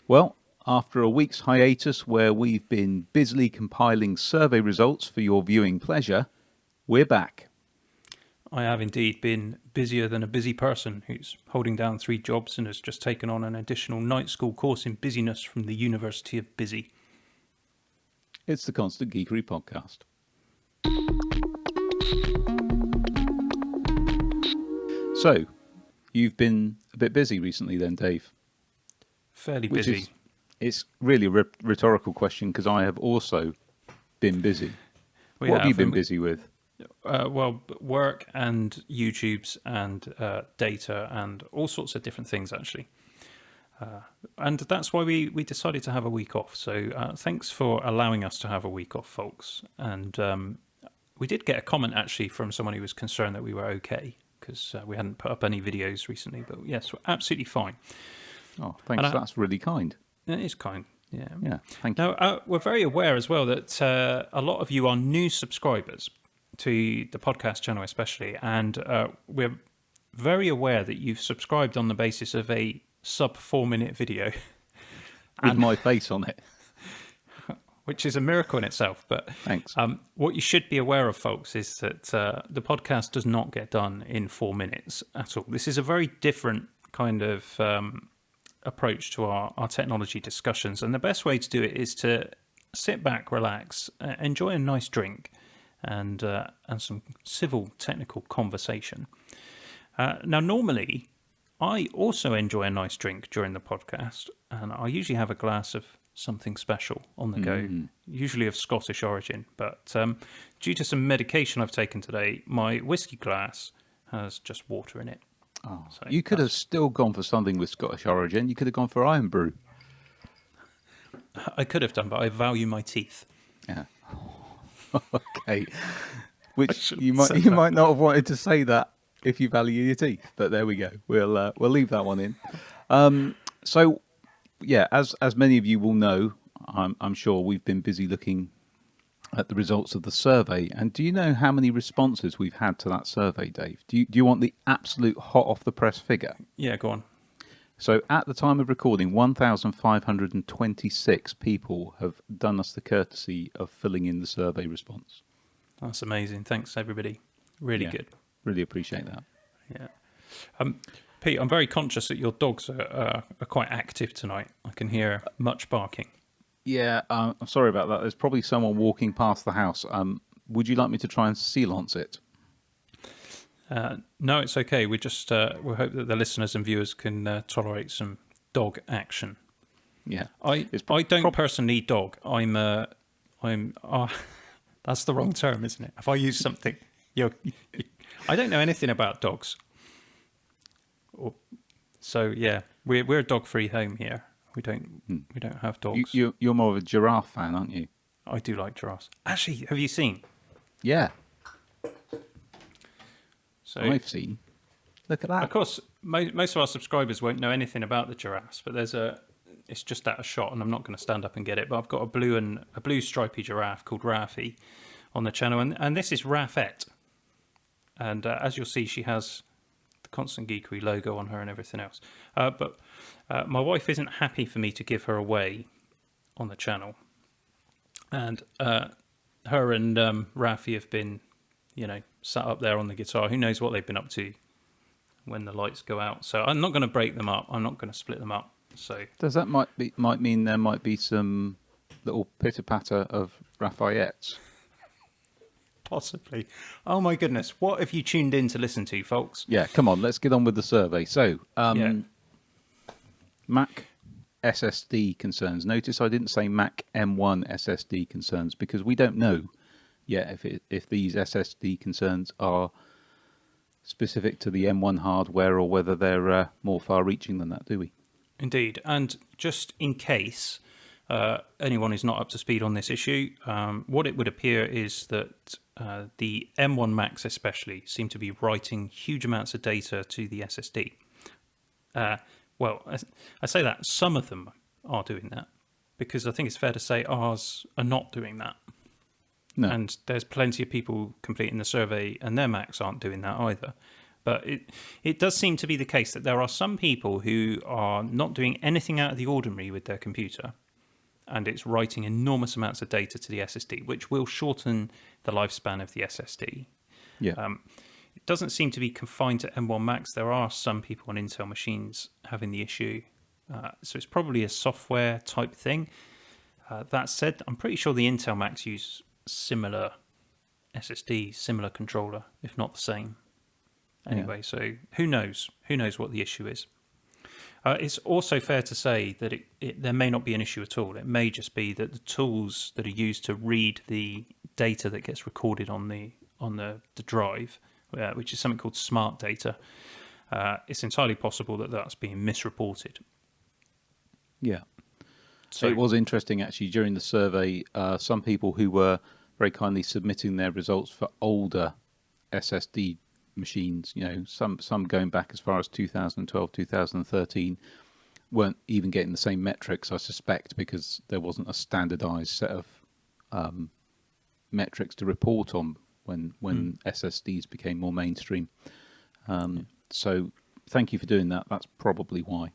Well, after a week's hiatus where we've been busily compiling survey results for your viewing pleasure, we're back. I have indeed been busier than a busy person who's holding down 3 jobs and has just taken on an additional night school course in busyness from the University of Busy. It's the Constant Geekery Podcast. So, you've been a bit busy recently then, Dave? Fairly busy. It's really a rhetorical question because I have also been busy. What have you been busy with? Well, work and YouTubes and data and all sorts of different things, actually. And that's why we decided to have a week off. So thanks for allowing us to have a week off, folks. And we did get a comment, actually, from someone who was concerned that we were okay because we hadn't put up any videos recently. But yes, we're absolutely fine. Oh, thanks. That's really kind. It is kind. Yeah. Yeah, thank you. Now, we're very aware as well that a lot of you are new subscribers to the podcast channel especially, and we're very aware that you've subscribed on the basis of a sub 4-minute video. With my face on it. Which is a miracle in itself. But thanks. What you should be aware of, folks, is that the podcast does not get done in 4 minutes at all. This is a very different kind of approach to our technology discussions, and the best way to do it is to sit back, relax, enjoy a nice drink, and some civil technical conversation. Now, normally, I also enjoy a nice drink during the podcast, and I usually have a glass of something special on the go, usually of Scottish origin. But due to some medication I've taken today, my whiskey glass has just water in it. Oh, so you could have still gone for something with Scottish origin. You could have gone for Iron Brew. I could have done, but I value my teeth. Yeah. Okay. Which you might not have wanted to say that if you value your teeth, but there we go. We'll leave that one in. So, yeah, as many of you will know, I'm sure we've been busy looking at the results of the survey. And do you know how many responses we've had to that survey, Dave? Do you want the absolute hot off the press figure? Yeah, go on. So at the time of recording, 1,526 people have done us the courtesy of filling in the survey response. That's amazing. Thanks, everybody. Really good. Really appreciate that. Yeah. Pete, I'm very conscious that your dogs are quite active tonight. I can hear much barking. Yeah, I'm sorry about that. There's probably someone walking past the house. Would you like me to try and sealance it? No, it's okay. We just we hope that the listeners and viewers can tolerate some dog action. Yeah, I don't personally need dog. I'm that's the wrong term, isn't it? If I use something, I don't know anything about dogs. So yeah, we're a dog-free home here. We don't have dogs. You're more of a giraffe fan, aren't you? I do like giraffes. Actually, have you seen? Yeah. So I've seen. Look at that. Of course, most of our subscribers won't know anything about the giraffes, but it's just at a shot, and I'm not going to stand up and get it. But I've got a blue stripy giraffe called Raffi on the channel, and this is Rafette. And as you'll see, she has the Constant Geekery logo on her and everything else. But my wife isn't happy for me to give her away on the channel, and her and Raffi have been, sat up there on the guitar. Who knows what they've been up to when the lights go out? So I'm not going to break them up. I'm not going to split them up. So does that might mean there might be some little pitter patter of Rafaettes? Possibly. Oh my goodness! What have you tuned in to listen to, folks? Yeah, come on, let's get on with the survey. So, Mac SSD concerns. Notice I didn't say Mac M1 SSD concerns because we don't know yet if these SSD concerns are specific to the M1 hardware or whether they're more far-reaching than that, do we? Indeed. And just in case anyone is not up to speed on this issue, what it would appear is that the M1 Macs especially seem to be writing huge amounts of data to the SSD. Well, I say that some of them are doing that because I think it's fair to say ours are not doing that. No. And there's plenty of people completing the survey and their Macs aren't doing that either. But it does seem to be the case that there are some people who are not doing anything out of the ordinary with their computer, and it's writing enormous amounts of data to the SSD, which will shorten the lifespan of the SSD. Yeah. It doesn't seem to be confined to M1 Macs. There are some people on Intel machines having the issue. So it's probably a software type thing. That said, I'm pretty sure the Intel Macs use similar SSD, similar controller, if not the same. Anyway, so who knows? Who knows what the issue is? It's also fair to say that there may not be an issue at all. It may just be that the tools that are used to read the data that gets recorded on the drive, which is something called smart data, it's entirely possible that that's being misreported. Yeah. So it was interesting, actually, during the survey, some people who were very kindly submitting their results for older SSD machines, some going back as far as 2012, 2013, weren't even getting the same metrics, I suspect, because there wasn't a standardized set of metrics to report on when SSDs became more mainstream. So thank you for doing that. That's probably why.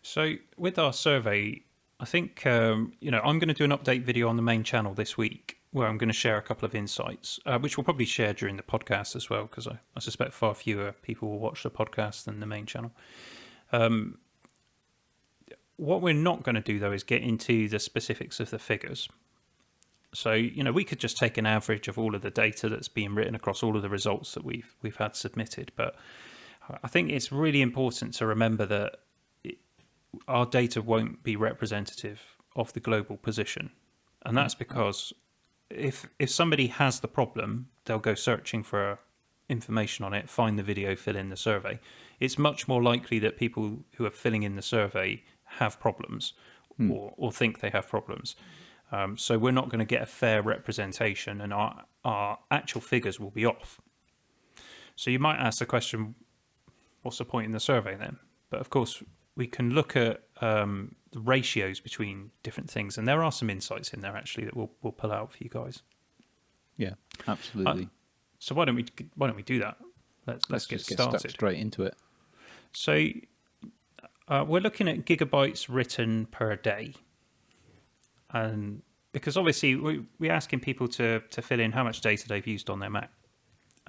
So with our survey, I think, I'm going to do an update video on the main channel this week where I'm going to share a couple of insights, which we'll probably share during the podcast as well, because I suspect far fewer people will watch the podcast than the main channel. What we're not going to do, though, is get into the specifics of the figures. So, we could just take an average of all of the data that's being written across all of the results that we've had submitted. But I think it's really important to remember that our data won't be representative of the global position. And that's because if somebody has the problem, they'll go searching for information on it, find the video, fill in the survey. It's much more likely that people who are filling in the survey have problems or think they have problems. So we're not going to get a fair representation, and our actual figures will be off. So you might ask the question, what's the point in the survey then? But of course, we can look at the ratios between different things, and there are some insights in there actually that we'll pull out for you guys. Yeah, absolutely. So why don't we do that? Let's get started. Stuck straight into it. So we're looking at gigabytes written per day, and because obviously we're asking people to fill in how much data they've used on their Mac.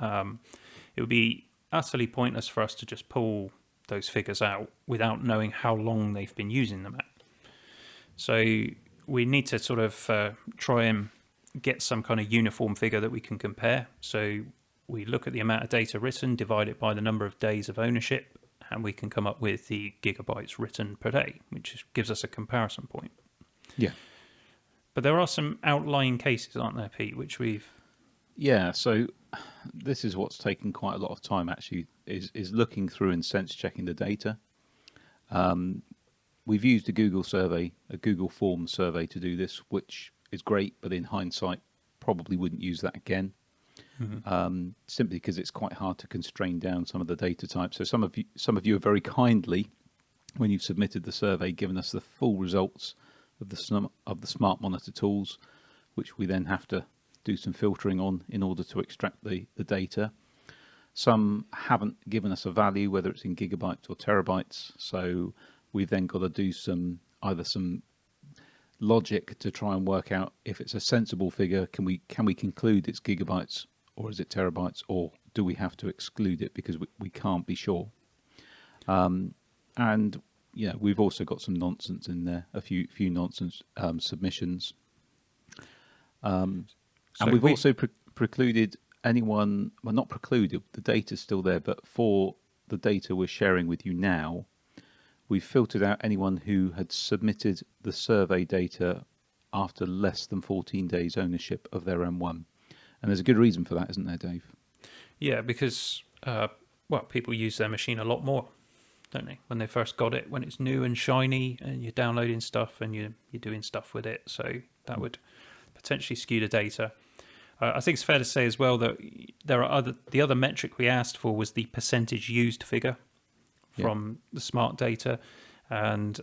It would be utterly pointless for us to just pull those figures out without knowing how long they've been using the Mac. So we need to sort of try and get some kind of uniform figure that we can compare. So we look at the amount of data written, divide it by the number of days of ownership, and we can come up with the gigabytes written per day, which gives us a comparison point. Yeah. But there are some outlying cases, aren't there, Pete, which we've... Yeah, so this is what's taken quite a lot of time, actually, is looking through and sense checking the data. We've used a Google survey, a Google Forms survey to do this, which is great, but in hindsight, probably wouldn't use that again. Simply because it's quite hard to constrain down some of the data types. So some of you have very kindly, when you've submitted the survey, given us the full results of the smart monitor tools, which we then have to do some filtering on in order to extract the data. Some haven't given us a value, whether it's in gigabytes or terabytes. So we've then got to do either some logic to try and work out if it's a sensible figure. Can we conclude it's gigabytes or is it terabytes, or do we have to exclude it because we can't be sure? And we've also got some nonsense in there, a few nonsense submissions. And we've also precluded anyone, well, not precluded, the data's still there, but for the data we're sharing with you now, we've filtered out anyone who had submitted the survey data after less than 14 days ownership of their M1. And there's a good reason for that, isn't there, Dave? Yeah, because, people use their machine a lot more, don't they? When they first got it, when it's new and shiny and you're downloading stuff and you're doing stuff with it. So that would potentially skew the data. I think it's fair to say as well that the other metric we asked for was the percentage used figure from the smart data, and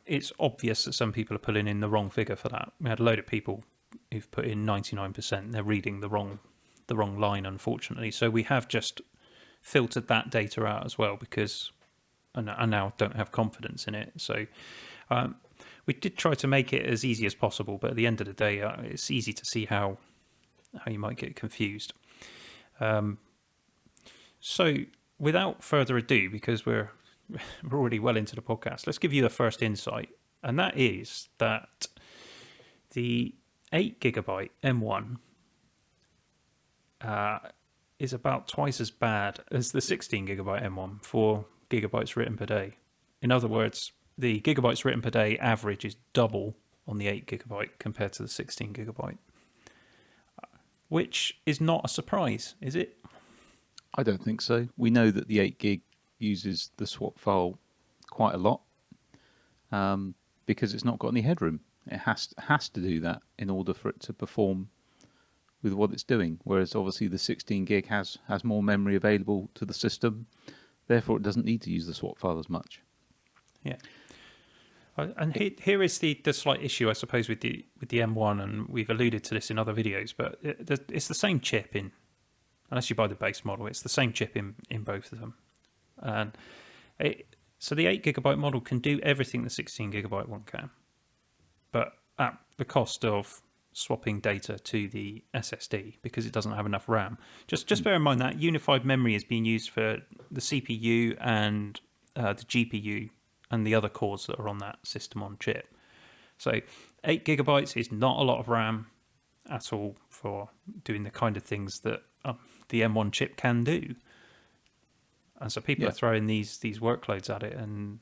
it's obvious that some people are pulling in the wrong figure for that. We had a load of people who've put in 99%. They're reading the wrong line, unfortunately. So we have just filtered that data out as well, because I now don't have confidence in it. So we did try to make it as easy as possible, but at the end of the day, it's easy to see how you might get confused. So without further ado, because we're already well into the podcast, let's give you the first insight, and that is that the 8GB M1 is about twice as bad as the 16GB M1 for gigabytes written per day. In other words, the gigabytes written per day average is double on the 8GB compared to the 16GB, which is not a surprise, is it? I don't think so. We know that the 8GB uses the swap file quite a lot because it's not got any headroom. It has to do that in order for it to perform with what it's doing. Whereas obviously the 16GB has more memory available to the system, therefore it doesn't need to use the swap file as much. Yeah. And here is the slight issue, I suppose, with the M1, and we've alluded to this in other videos, but it's the same chip unless you buy the base model, it's the same chip in both of them. And so the 8GB model can do everything the 16GB one can, but at the cost of swapping data to the SSD because it doesn't have enough RAM. Just bear in mind that unified memory is being used for the CPU and the GPU and the other cores that are on that system on chip. So 8GB is not a lot of RAM at all for doing the kind of things that the M1 chip can do. And so people are throwing these workloads at it, and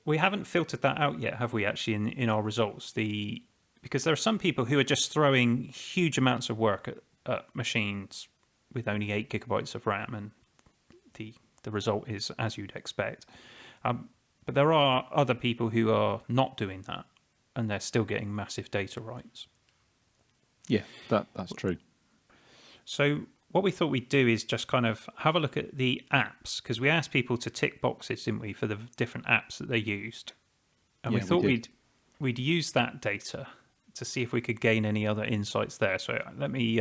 we haven't filtered that out yet, have we, actually, in our results? Because there are some people who are just throwing huge amounts of work at machines with only 8GB of RAM, and the result is as you'd expect. But there are other people who are not doing that, and they're still getting massive data writes. Yeah, that's true. So what we thought we'd do is just kind of have a look at the apps, because we asked people to tick boxes, didn't we, for the different apps that they used. And we thought we'd use that data to see if we could gain any other insights there. So let me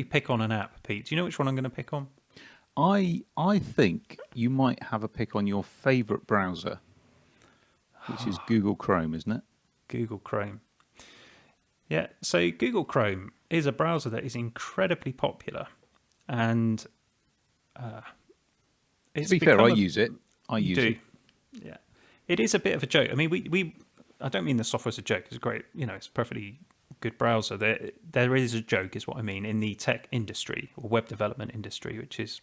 pick on an app, Pete. Do you know which one I'm going to pick on? I think you might have a pick on your favourite browser, which is Google Chrome, isn't it? Google Chrome. Yeah, so Google Chrome is a browser that is incredibly popular, and to be fair, I use it. I use it. Yeah, it is a bit of a joke. I mean, I don't mean the software's a joke. It's great. It's a perfectly good browser. There is a joke, is what I mean, in the tech industry or web development industry, which is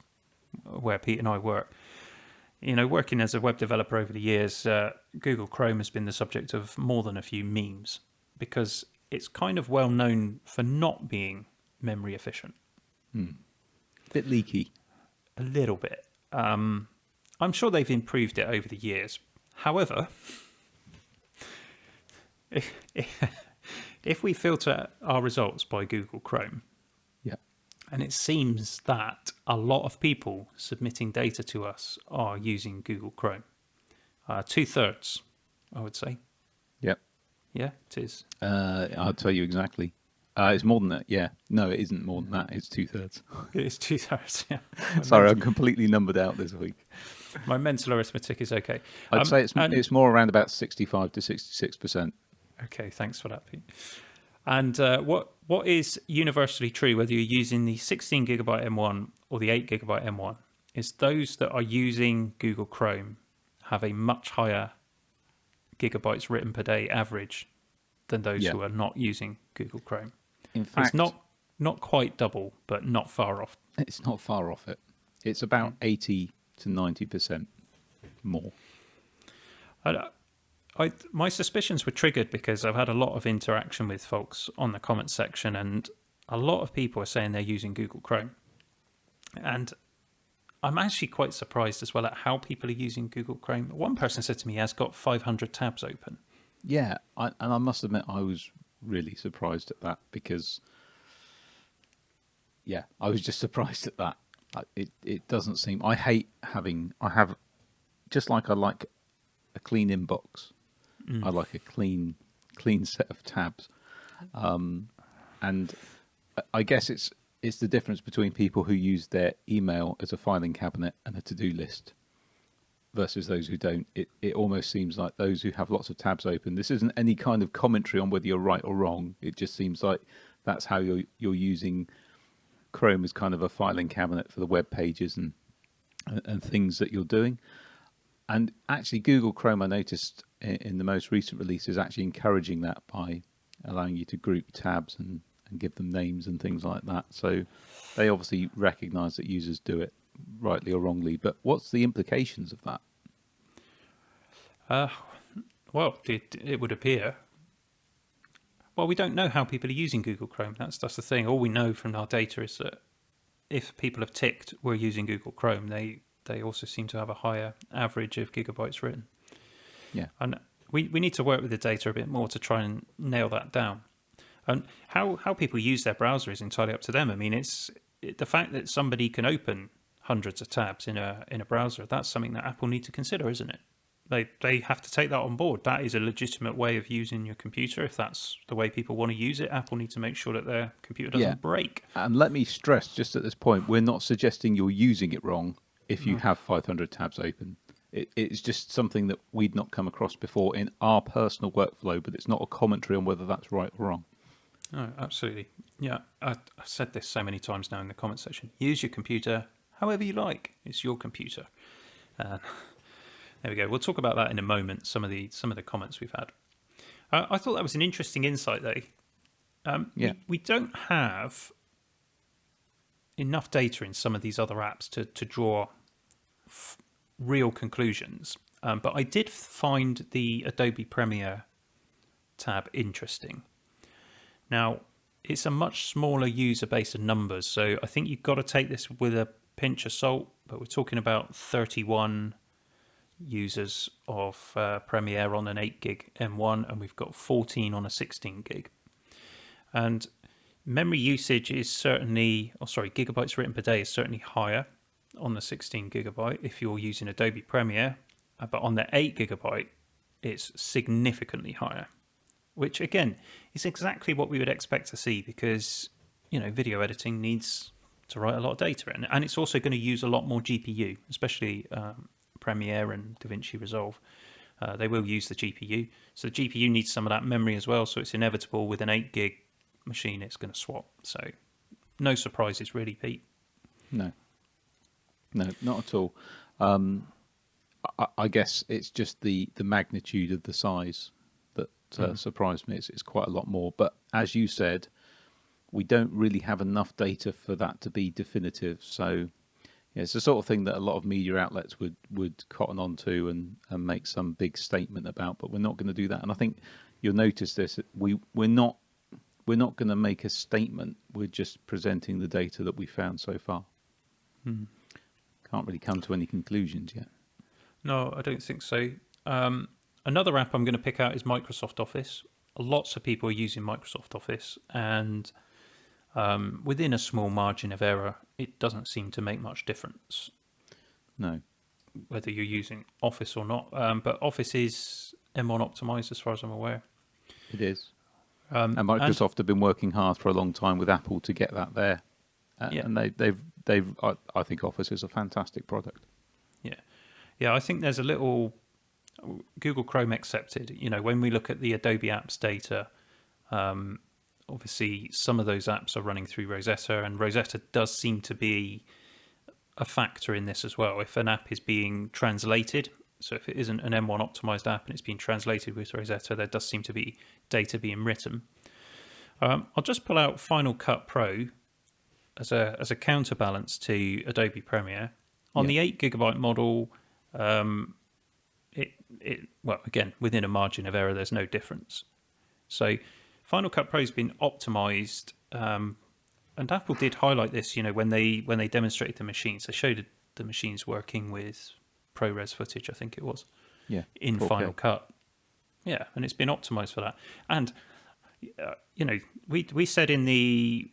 where Pete and I work. Working as a web developer over the years, Google Chrome has been the subject of more than a few memes because it's kind of well known for not being memory efficient. Bit leaky. A little bit. I'm sure they've improved it over the years. However, if we filter our results by Google Chrome, and it seems that a lot of people submitting data to us are using Google Chrome. 2/3, I would say. Yep. Yeah, it is. I'll tell you exactly. It's more than that. Yeah. No, it isn't more than that. It's 2/3. It is 2/3, yeah. Sorry, I'm completely numbered out this week. My mental arithmetic is okay. I'd say it's more around about 65 to 66%. Okay, thanks for that, Pete. And what is universally true, whether you're using the 16GB M1 or the 8GB M1, is those that are using Google Chrome have a much higher gigabytes written per day average than those who are not using Google Chrome. In fact, it's not quite double, but not far off. It's not far off it. It's about 80 to 90% more. My suspicions were triggered because I've had a lot of interaction with folks on the comments section, and a lot of people are saying they're using Google Chrome. And I'm actually quite surprised as well at how people are using Google Chrome. One person said to me he has got 500 tabs open. Yeah, and I must admit I was really surprised at that because, I was just surprised at that. It doesn't seem... I have, just like I like a clean inbox, I like a clean set of tabs. And I guess it's it's the difference between people who use their email as a filing cabinet and a to-do list versus those who don't. It almost seems like those who have lots of tabs open. This isn't any kind of commentary on whether you're right or wrong. It just seems like that's how you're using Chrome as kind of a filing cabinet for the web pages and things that you're doing. And actually, Google Chrome, I noticed in the most recent release, is actually encouraging that by allowing you to group tabs and give them names and things like that. So they obviously recognize that users do it rightly or wrongly. But what's the implications of that? Well, it would appear. Well, we don't know how people are using Google Chrome. That's the thing. All we know from our data is that if people have ticked we're using Google Chrome, they also seem to have a higher average of gigabytes written. Yeah. And we need to work with the data a bit more to try and nail that down. And how people use their browser is entirely up to them. I mean, the fact that somebody can open hundreds of tabs in a browser, that's something that Apple need to consider, isn't it? They have to take that on board. That is a legitimate way of using your computer. If that's the way people want to use it, Apple needs to make sure that their computer doesn't break. And let me stress just at this point, we're not suggesting you're using it wrong if you have 500 tabs open. It's just something that we'd not come across before in our personal workflow, but it's not a commentary on whether that's right or wrong. Oh, absolutely. Yeah, I've said this so many times now in the comment section. Use your computer however you like. It's your computer. There we go. We'll talk about that in a moment, some of the comments we've had. I thought that was an interesting insight, though. We don't have enough data in some of these other apps to draw real conclusions. But I did find the Adobe Premiere tab interesting. Now, it's a much smaller user base of numbers, so I think you've got to take this with a pinch of salt, but we're talking about 31 users of Premiere on an 8 gig M1, and we've got 14 on a 16 gig. And memory usage is gigabytes written per day is certainly higher on the 16 gigabyte if you're using Adobe Premiere, but on the 8 gigabyte, it's significantly higher, which again is exactly what we would expect to see because, video editing needs to write a lot of data in, and it's also going to use a lot more GPU, especially Premiere and DaVinci Resolve. They will use the GPU, so the GPU needs some of that memory as well, so it's inevitable with an 8 gig machine it's going to swap. So no surprises really, Pete. No, not at all. I guess it's just the magnitude of the size that surprised me. It's quite a lot more, but as you said, we don't really have enough data for that to be definitive. So it's the sort of thing that a lot of media outlets would cotton on to and make some big statement about, but we're not going to do that. And I think you'll notice this, we're not going to make a statement. We're just presenting the data that we found so far. Can't really come to any conclusions yet. No, I don't think so. Another app I'm going to pick out is Microsoft Office. Lots of people are using Microsoft Office, and within a small margin of error, it doesn't seem to make much difference. No. Whether you're using Office or not. But Office is M1 optimized as far as I'm aware. It is. And Microsoft have been working hard for a long time with Apple to get that there. And I think Office is a fantastic product. Yeah, I think there's a little Google Chrome accepted. When we look at the Adobe Apps data, obviously some of those apps are running through Rosetta, and Rosetta does seem to be a factor in this as well. If an app is being translated, so if it isn't an M1 optimized app and it's being translated with Rosetta, there does seem to be data being written. I'll just pull out Final Cut Pro as a counterbalance to Adobe Premiere. On the 8 gigabyte model, again, within a margin of error, there's no difference. So Final Cut Pro has been optimized, and Apple did highlight this, when they demonstrated the machines. They showed the machines working with ProRes footage, I think it was, in 4K. Final Cut. Yeah, and it's been optimized for that. And, we said in the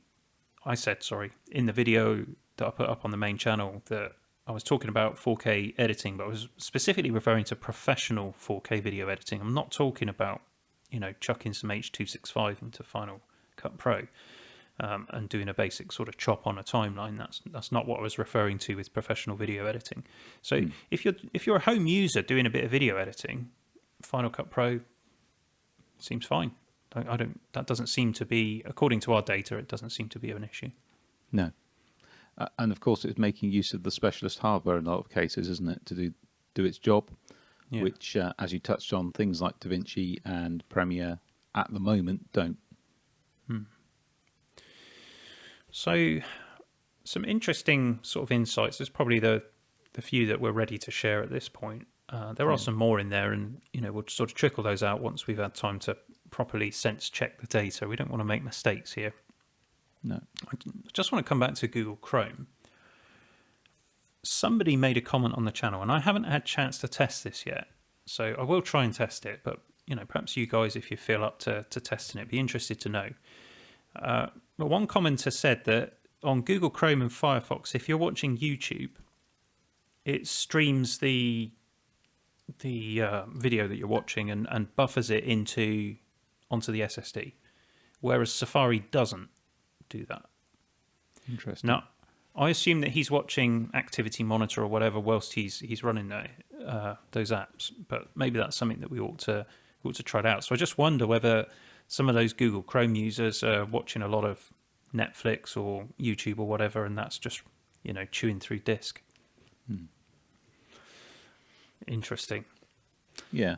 video that I put up on the main channel that I was talking about 4K editing, but I was specifically referring to professional 4K video editing. I'm not talking about, chucking some H.265 into Final Cut Pro. and doing a basic sort of chop on a timeline. That's not what I was referring to with professional video editing. So if you're a home user doing a bit of video editing, Final Cut Pro seems fine. That doesn't seem to be, according to our data, it doesn't seem to be an issue. No. And of course, it's making use of the specialist hardware in a lot of cases, isn't it, to do its job, which, as you touched on, things like DaVinci and Premiere at the moment don't. So, some interesting sort of insights. There's probably the few that we're ready to share at this point. There are some more in there, and we'll sort of trickle those out once we've had time to properly sense check the data. We don't want to make mistakes here. No. I just want to come back to Google Chrome. Somebody made a comment on the channel, and I haven't had a chance to test this yet, so I will try and test it. But perhaps you guys, if you feel up to testing it, be interested to know. But one commenter said that on Google Chrome and Firefox, if you're watching YouTube, it streams the video that you're watching and buffers it onto the SSD, whereas Safari doesn't do that. Interesting. Now, I assume that he's watching Activity Monitor or whatever whilst he's running those apps, but maybe that's something that we ought to try it out. So I just wonder whether some of those Google Chrome users are watching a lot of Netflix or YouTube or whatever, and that's just chewing through disk. Interesting. Yeah.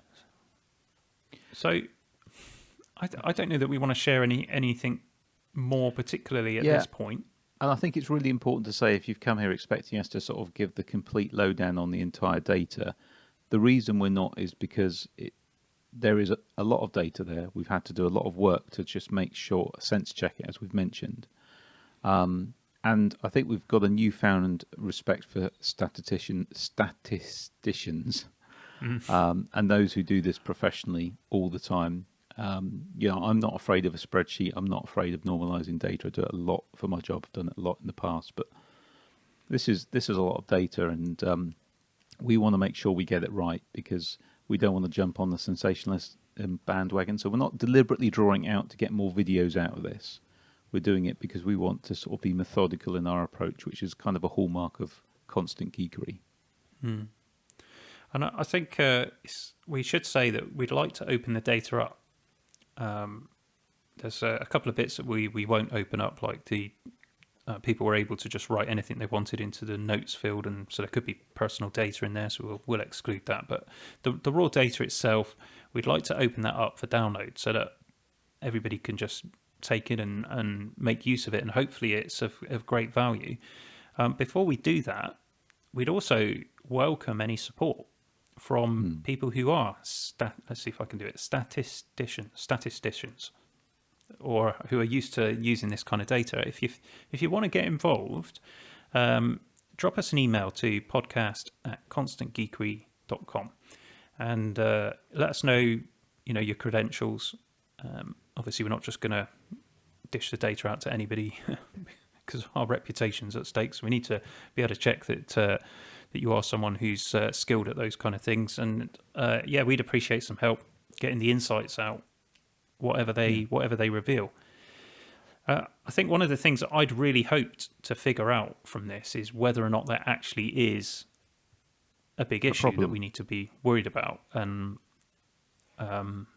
So I don't know that we want to share anything more particularly at this point. And I think it's really important to say, if you've come here expecting us to sort of give the complete lowdown on the entire data, the reason we're not is because there is a lot of data there. We've had to do a lot of work to just make sure, sense check it, as we've mentioned. And I think we've got a newfound respect for statisticians and those who do this professionally all the time. I'm not afraid of a spreadsheet. I'm not afraid of normalizing data. I do it a lot for my job. I've done it a lot in the past, but this is a lot of data, and we want to make sure we get it right, because we don't want to jump on the sensationalist bandwagon. So we're not deliberately drawing out to get more videos out of this. We're doing it because we want to sort of be methodical in our approach, which is kind of a hallmark of constant geekery. And I think we should say that we'd like to open the data up. There's a couple of bits that we won't open up, like the people were able to just write anything they wanted into the notes field, and so there could be personal data in there, so we'll exclude that. But the raw data itself, we'd like to open that up for download so that everybody can just take it and make use of it, and hopefully it's of great value. Before we do that, we'd also welcome any support from people who are let's see if I can do it, statisticians, or who are used to using this kind of data. If you want to get involved, drop us an email to podcast@constantgeekery.com and let us know your credentials. Obviously, we're not just going to dish the data out to anybody because our reputation's at stake. So we need to be able to check that you are someone who's skilled at those kind of things. And we'd appreciate some help getting the insights out, whatever they reveal. I think one of the things that I'd really hoped to figure out from this is whether or not there actually is a big issue that we need to be worried about. And I'm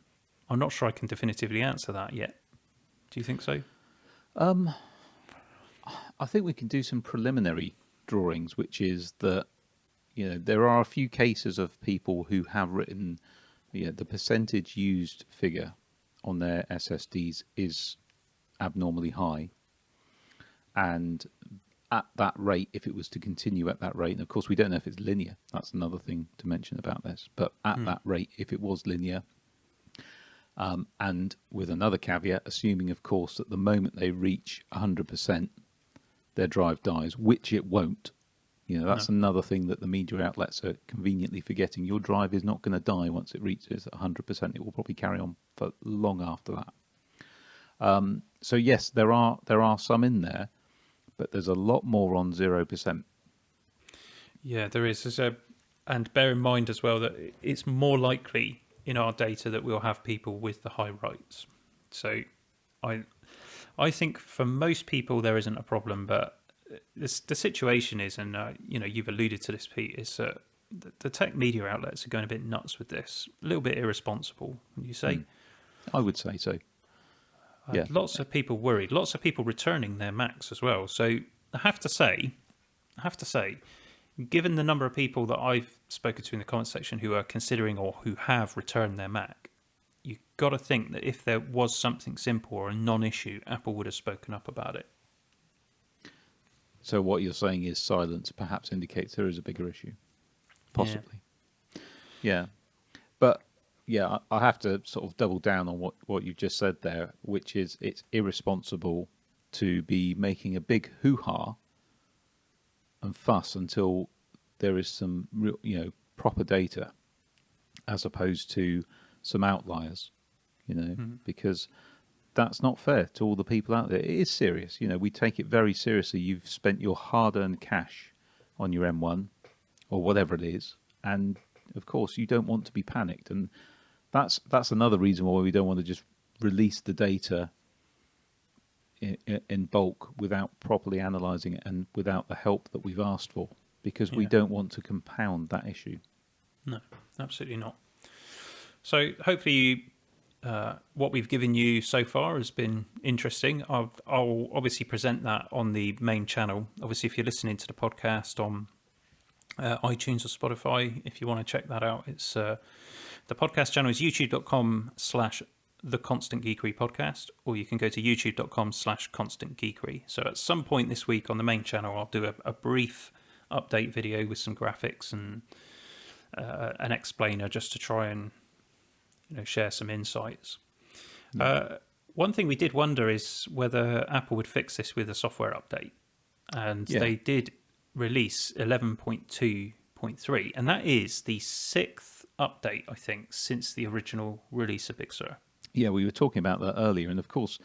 not sure I can definitively answer that yet. Do you think so? I think we can do some preliminary drawings, which is that there are a few cases of people who have written the percentage used figure on their SSDs is abnormally high, and at that rate, if it was to continue at that rate, and of course we don't know if it's linear, that's another thing to mention about this, but at that rate, if it was linear, and with another caveat, assuming of course that the moment they reach 100% their drive dies, which it won't. That's another thing that the media outlets are conveniently forgetting. Your drive is not going to die once it reaches 100%. It will probably carry on for long after that. So yes, there are some in there, but there's a lot more on 0%. Yeah, there is. And bear in mind as well that it's more likely in our data that we'll have people with the high rights. So I think for most people there isn't a problem, but the situation is, and you've alluded to this, Pete, is that the tech media outlets are going a bit nuts with this, a little bit irresponsible. Would you say? I would say so. Yeah. Lots of people worried. Lots of people returning their Macs as well. So I have to say, given the number of people that I've spoken to in the comment section who are considering or who have returned their Mac, you've got to think that if there was something simple or a non-issue, Apple would have spoken up about it. So what you're saying is silence perhaps indicates there is a bigger issue. Possibly. Yeah. But, yeah, I have to sort of double down on what you've just said there, which is it's irresponsible to be making a big hoo-ha and fuss until there is some real, proper data, as opposed to some outliers, because that's not fair to all the people out there. It is serious. We take it very seriously. You've spent your hard-earned cash on your M1 or whatever it is, and of course you don't want to be panicked. And that's another reason why we don't want to just release the data in bulk without properly analysing it and without the help that we've asked for, because we don't want to compound that issue. No, absolutely not. So hopefully what we've given you so far has been interesting. I'll obviously present that on the main channel. Obviously, if you're listening to the podcast on iTunes or Spotify, if you want to check that out, it's the podcast channel is youtube.com/The Constant Geekery Podcast, or you can go to youtube.com/Constant Geekery. So at some point this week on the main channel, I'll do a brief update video with some graphics and an explainer just to try and share some insights. One thing we did wonder is whether Apple would fix this with a software update, and they did release 11.2.3, and that is the 6th update, I think, since the original release of Big Sur. Yeah, we were talking about that earlier, and of course,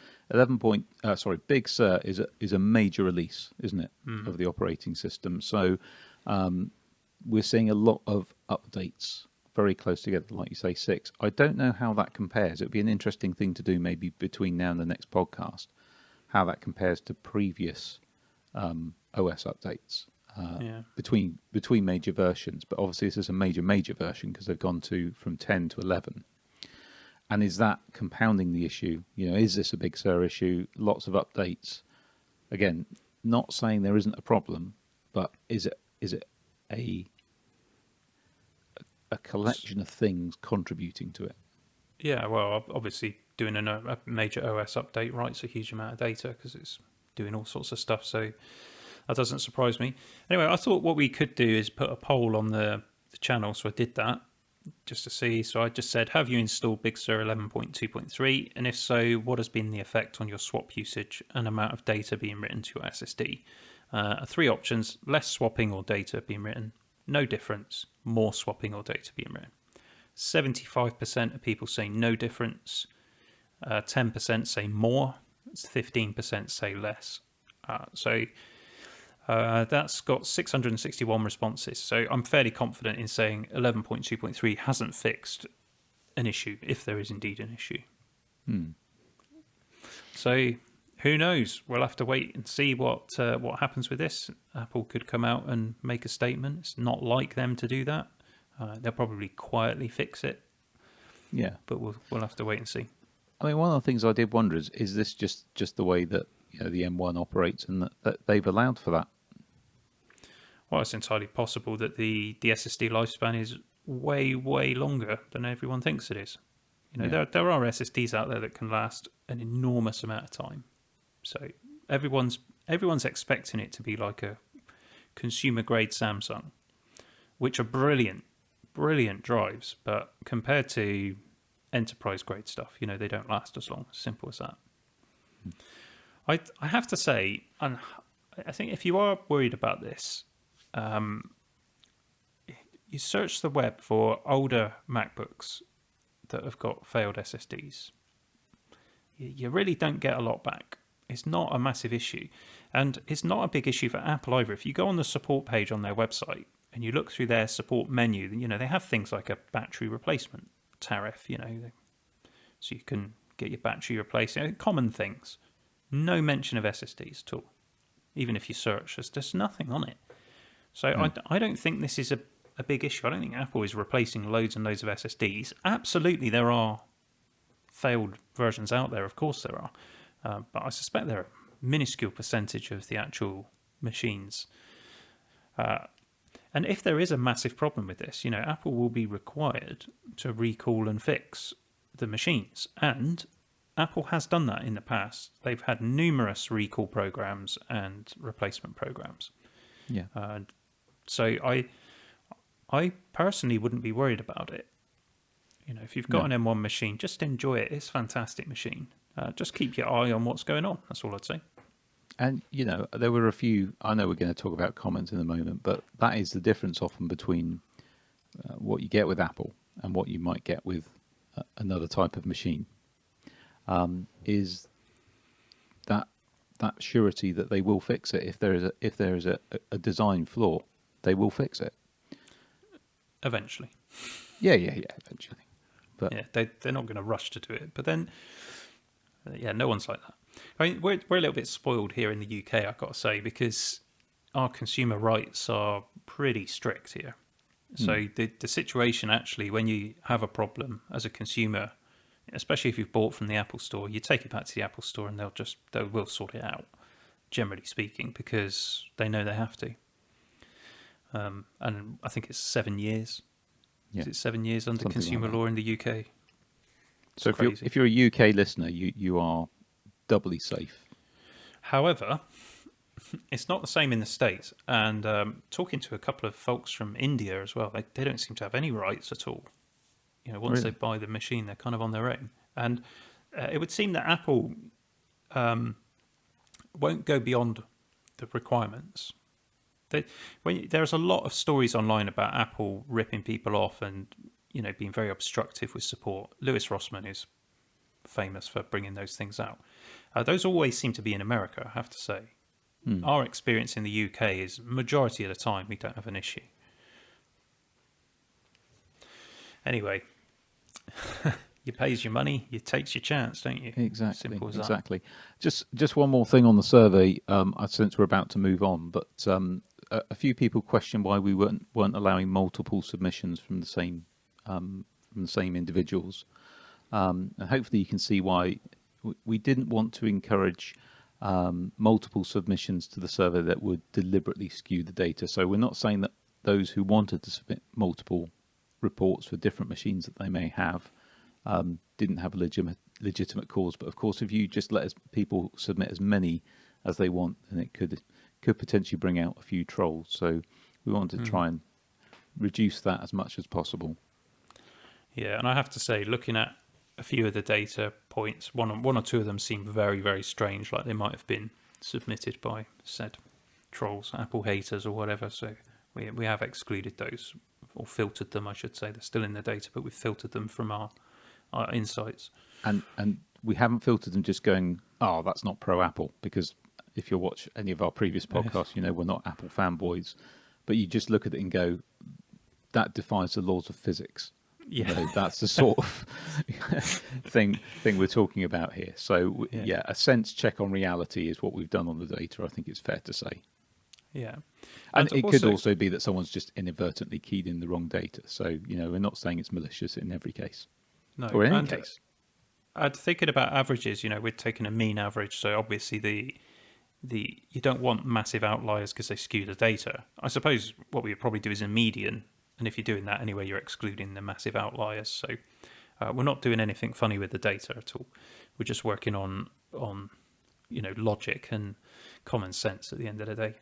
Big Sur is a major release, isn't it, of the operating system? So we're seeing a lot of updates very close together, like you say, 6. I don't know how that compares. It would be an interesting thing to do maybe between now and the next podcast, how that compares to previous OS updates between major versions. But obviously this is a major version because they've gone from 10 to 11. And is that compounding the issue? Is this a Big Sur issue? Lots of updates. Again, not saying there isn't a problem, but is it a collection of things contributing to it? Yeah, well, obviously doing a major OS update writes a huge amount of data because it's doing all sorts of stuff, so that doesn't surprise me. Anyway, I thought what we could do is put a poll on the channel, so I did that just to see. So I just said, have you installed Big Sur 11.2.3? And if so, what has been the effect on your swap usage and amount of data being written to your SSD? 3 options: less swapping or data being written, no difference, more swapping or data being written. 75% of people say no difference, 10% say more, 15% say less. So that's got 661 responses. So I'm fairly confident in saying 11.2.3 hasn't fixed an issue, if there is indeed an issue. So who knows? We'll have to wait and see what happens with this. Apple could come out and make a statement. It's not like them to do that. They'll probably quietly fix it. Yeah, but we'll have to wait and see. I mean, one of the things I did wonder is this just the way that the M1 operates, and that they've allowed for that? Well, it's entirely possible that the SSD lifespan is way longer than everyone thinks it is. There are SSDs out there that can last an enormous amount of time. So everyone's expecting it to be like a consumer grade Samsung, which are brilliant drives, but compared to enterprise grade stuff, they don't last as long. Simple as that. I have to say, and I think if you are worried about this, you search the web for older MacBooks that have got failed SSDs. You really don't get a lot back. It's not a massive issue, and it's not a big issue for Apple either. If you go on the support page on their website and you look through their support menu, they have things like a battery replacement tariff, so you can get your battery replaced, common things. No mention of SSDs at all. Even if you search, there's just nothing on it. So I don't think this is a big issue. I don't think Apple is replacing loads and loads of SSDs. Absolutely, there are failed versions out there. Of course there are. But I suspect they're a minuscule percentage of the actual machines. And if there is a massive problem with this, Apple will be required to recall and fix the machines. And Apple has done that in the past. They've had numerous recall programs and replacement programs. Yeah. So I personally wouldn't be worried about it. If you've got an M1 machine, just enjoy it. It's a fantastic machine. Just keep your eye on what's going on. That's all I'd say. And, there were a few, I know we're going to talk about comments in a moment, but that is the difference often between what you get with Apple and what you might get with another type of machine, is that surety that they will fix it. If there is a design flaw, they will fix it. Eventually. Yeah, eventually. But yeah, they're not going to rush to do it. But then, no one's like that. I mean, we're a little bit spoiled here in the UK, I've got to say, because our consumer rights are pretty strict here. So the situation actually, when you have a problem as a consumer, especially if you've bought from the Apple Store, you take it back to the Apple Store and they will sort it out, generally speaking, because they know they have to. And I think it's 7 years. yeah. Is it 7 years under Something consumer like that. law in the UK? So if you're a UK listener, you are doubly safe. However, it's not the same in the States. And talking to a couple of folks from India as well, they don't seem to have any rights at all. Once Really? they buy the machine, they're kind of on their own. And it would seem that Apple won't go beyond the requirements. There's a lot of stories online about Apple ripping people off and being very obstructive with support. Lewis Rossman is famous for bringing those things out. Those always seem to be in America, I have to say. Our experience in the UK is majority of the time we don't have an issue. Anyway, you pays your money, you takes your chance, don't you? Exactly. Simple as exactly. Just one more thing on the survey. Since we're about to move on, but a few people questioned why we weren't allowing multiple submissions from the same individuals, and hopefully you can see why we didn't want to encourage multiple submissions to the survey that would deliberately skew the data. So we're not saying that those who wanted to submit multiple reports for different machines that they may have didn't have a legitimate cause. But of course, if you just let people submit as many as they want, then it could potentially bring out a few trolls. So we wanted to try and reduce that as much as possible. Yeah, and I have to say, looking at a few of the data points, one or two of them seem very, very strange, like they might have been submitted by said trolls, Apple haters or whatever. So we have excluded those, or filtered them, I should say. They're still in the data, but we've filtered them from our insights. And we haven't filtered them just going, oh, that's not pro-Apple, because if you watch any of our previous podcasts, we're not Apple fanboys, but you just look at it and go, that defies the laws of physics. Yeah, That's the sort of thing we're talking about here. So a sense check on reality is what we've done on the data. I think it's fair to say. Yeah, and it could also be that someone's just inadvertently keyed in the wrong data. So we're not saying it's malicious in every case. No, or in any case. I'm thinking about averages. We're taking a mean average, so obviously the you don't want massive outliers because they skew the data. I suppose what we would probably do is a median. And if you're doing that anyway, you're excluding the massive outliers. So we're not doing anything funny with the data at all. We're just working on logic and common sense at the end of the day.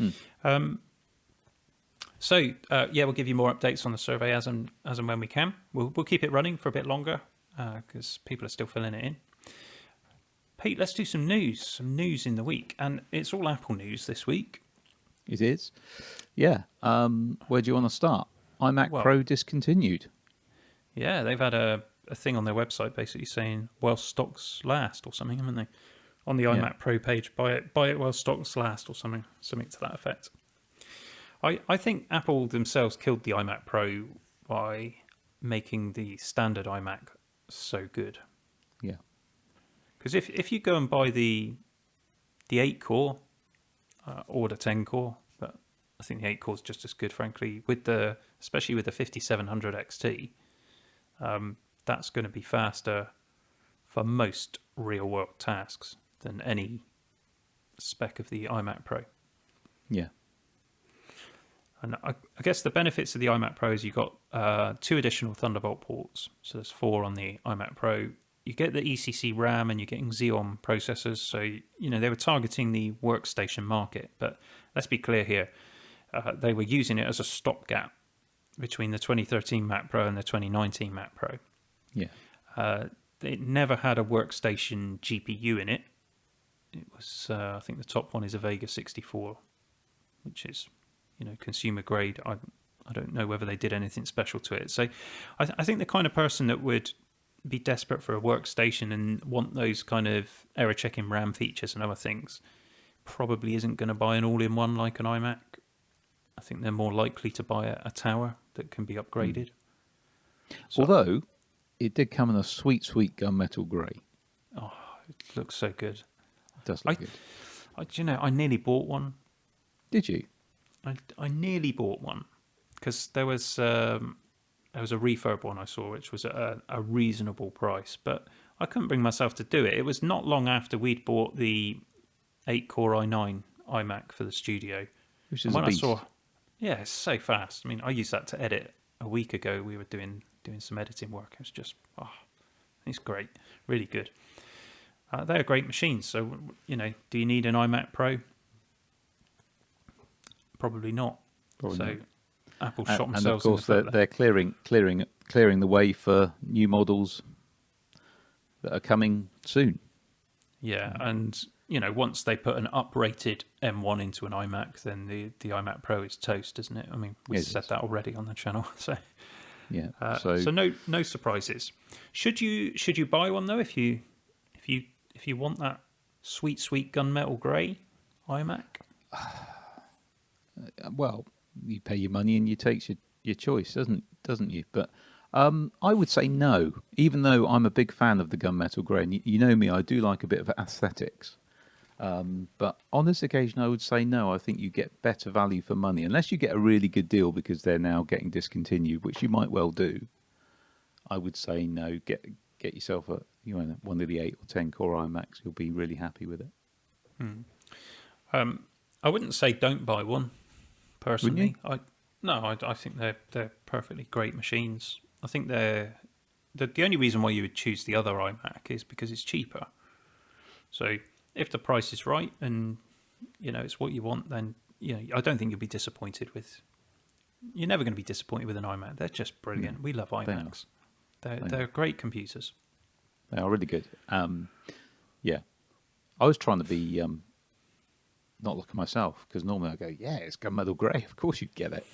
We'll give you more updates on the survey as and when we can. We'll keep it running for a bit longer because people are still filling it in. Pete, let's do some news in the week. And it's all Apple news this week. It is? Yeah. Where do you want to start? iMac Pro discontinued. Yeah, they've had a thing on their website basically saying, while stocks last or something, haven't they? On the iMac Pro page, buy it while stocks last or something to that effect. I think Apple themselves killed the iMac Pro by making the standard iMac so good. Yeah. Because if you go and buy the the 8 core or the 10 core, but I think the 8 core is just as good, frankly. Especially with the 5700 XT, that's going to be faster for most real world tasks than any spec of the iMac Pro. Yeah. And I guess the benefits of the iMac Pro is you've got 2 additional Thunderbolt ports. So there's 4 on the iMac Pro. You get the ECC RAM and you're getting Xeon processors. So, they were targeting the workstation market. But let's be clear here. They were using it as a stopgap between the 2013 Mac Pro and the 2019 Mac Pro. Yeah. It never had a workstation GPU in it. It was, I think the top one is a Vega 64, which is, consumer grade. I don't know whether they did anything special to it. So I think the kind of person that would be desperate for a workstation and want those kind of error checking RAM features and other things probably isn't going to buy an all-in-one like an iMac. I think they're more likely to buy a tower that can be upgraded. So, although it did come in a sweet gunmetal grey. Oh, it looks so good. It does look good. I nearly bought one. Did you? I nearly bought one because there was a refurb one I saw which was at a reasonable price, but I couldn't bring myself to do it. It was not long after we'd bought the 8-core i9 iMac for the studio. Which is a beast. Yeah, it's so fast. I mean, I used that to edit a week ago. We were doing some editing work. It was just, it's great. Really good. They're great machines. So, do you need an iMac Pro? Probably not. Not. Apple shot themselves and of course in the they're clearing the way for new models that are coming soon. Yeah, and once they put an uprated M1 into an iMac, then the iMac Pro is toast, isn't it? I mean, we said that already on the channel. So yeah, so no surprises. Should you buy one though if you want that sweet gunmetal grey iMac? Well, you pay your money and you take your choice, doesn't you? But I would say no, even though I'm a big fan of the gunmetal grey. And you know me, I do like a bit of aesthetics. But on this occasion, I would say no. I think you get better value for money, unless you get a really good deal because they're now getting discontinued, which you might well do. I would say no. Get yourself one of the 8 or 10 core iMacs. You'll be really happy with it. I wouldn't say don't buy one. Personally, wouldn't I think they're perfectly great machines. I think the only reason why you would choose the other iMac is because it's cheaper. So if the price is right and it's what you want, then I don't think you'll be disappointed with. You're never going to be disappointed with an iMac. They're just brilliant. We love iMacs. They're great computers. They are really good. Yeah, I was trying to be not look at myself because normally I go, yeah, it's gunmetal grey. Of course you'd get it.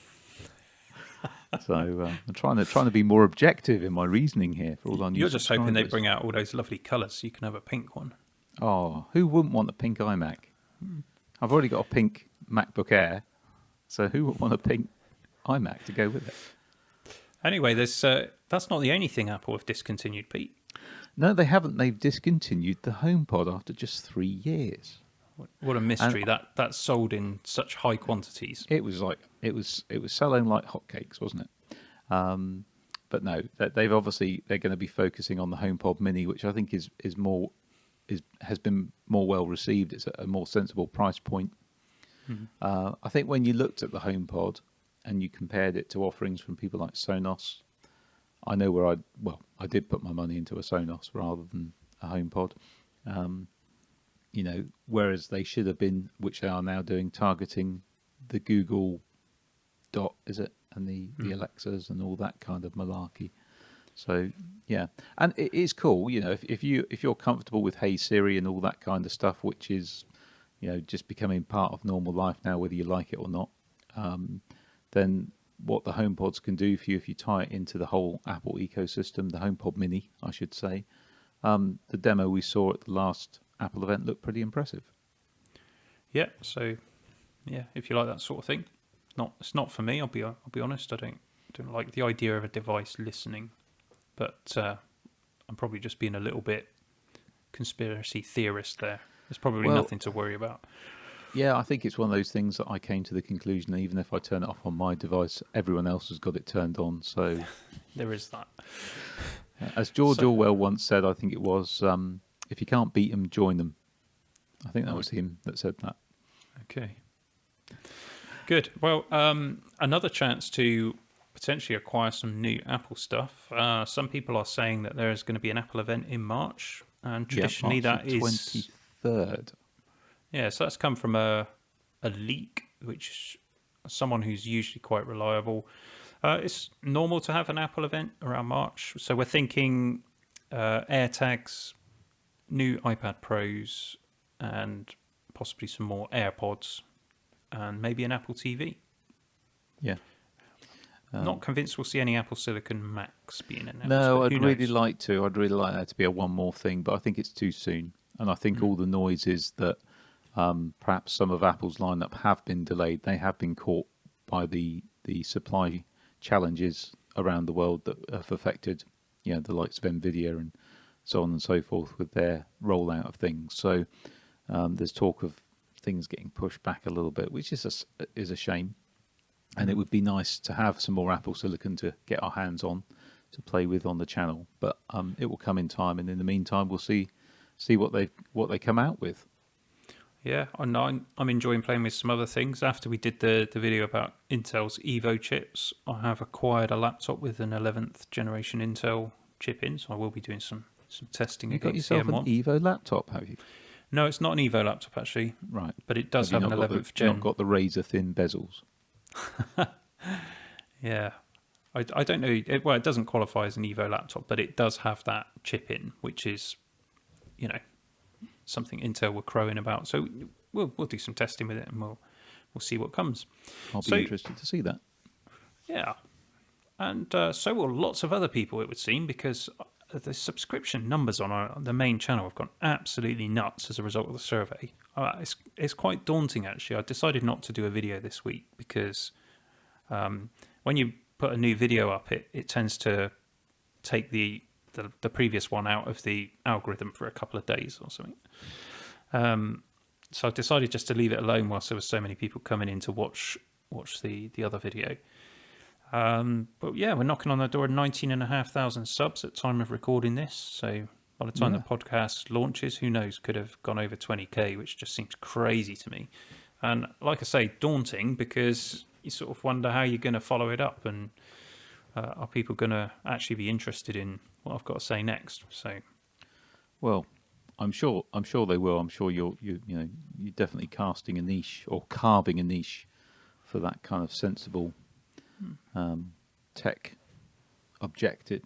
So I'm trying to be more objective in my reasoning here for all our new You're just hoping they subscribers. bring out all those lovely colours so you can have a pink one. Oh, who wouldn't want a pink iMac? I've already got a pink MacBook Air, so who would want a pink iMac to go with it? Anyway, that's not the only thing Apple have discontinued, Pete. No, they haven't. They've discontinued the HomePod after just 3 years. What a mystery that sold in such high quantities. It was selling like hotcakes, wasn't it? But no, they're going to be focusing on the HomePod Mini, which I think has been more well received. It's at a more sensible price point. Mm-hmm. I think when you looked at the HomePod and you compared it to offerings from people like Sonos, I know where I did put my money into a Sonos rather than a HomePod. Whereas they should have been, which they are now doing, targeting the Google Dot, is it, and the Alexas and all that kind of malarkey. So yeah, and it is cool, if you're comfortable with Hey Siri and all that kind of stuff, which is just becoming part of normal life now, whether you like it or not. Then what the HomePods can do for you if you tie it into the whole Apple ecosystem, the HomePod Mini, I should say. The demo we saw at the last Apple event looked pretty impressive. Yeah, so if you like that sort of thing, it's not for me. I'll be honest. I don't like the idea of a device listening, but I'm probably just being a little bit conspiracy theorist there. There's probably nothing to worry about. Yeah, I think it's one of those things that I came to the conclusion that even if I turn it off on my device, everyone else has got it turned on. So There is that. as George Orwell once said, I think it was, if you can't beat them, join them. I think that was him that said that. Okay. Good. Well, another chance to potentially acquire some new Apple stuff. Some people are saying that there is going to be an Apple event in March, and traditionally March that is 23rd. Yeah, so that's come from a leak, which someone who's usually quite reliable. It's normal to have an Apple event around March, so we're thinking AirTags, new iPad Pros, and possibly some more AirPods, and maybe an Apple TV. Yeah. Not convinced we'll see any Apple Silicon Macs being announced. No, I'd really knows? like to. I'd really like that to be a one more thing, but I think it's too soon. And I think all the noise is that perhaps some of Apple's lineup have been delayed. They have been caught by the supply challenges around the world that have affected, the likes of Nvidia and so on and so forth with their rollout of things. So there's talk of things getting pushed back a little bit, which is a shame. And it would be nice to have some more Apple Silicon to get our hands on to play with on the channel. But it will come in time, and in the meantime, we'll see what they come out with. Yeah, I'm enjoying playing with some other things. After we did the video about Intel's Evo chips, I have acquired a laptop with an 11th generation Intel chip in, so I will be doing some testing. You got against yourself the an M1. Evo laptop, have you? No, it's not an Evo laptop actually, Right. but it does have an 11th gen. Not got the razor thin bezels. Yeah, I don't know. It doesn't qualify as an Evo laptop, but it does have that chip in, which is, something Intel were crowing about. So we'll do some testing with it, and we'll see what comes. I'll be interested to see that. Yeah, and so will lots of other people, it would seem, because the subscription numbers on the main channel have gone absolutely nuts as a result of the survey. It's quite daunting, actually. I decided not to do a video this week because when you put a new video up, it tends to take the previous one out of the algorithm for a couple of days or something. So I decided just to leave it alone whilst there were so many people coming in to watch the other video. But yeah, we're knocking on the door of 19,500 subs at time of recording this. So by the time the podcast launches, who knows, could have gone over 20k, which just seems crazy to me. And like I say, daunting, because you sort of wonder how you're going to follow it up, and are people going to actually be interested in what I've got to say next? So, well, I'm sure they will. I'm sure you're definitely casting a niche or carving a niche for that kind of sensible tech objective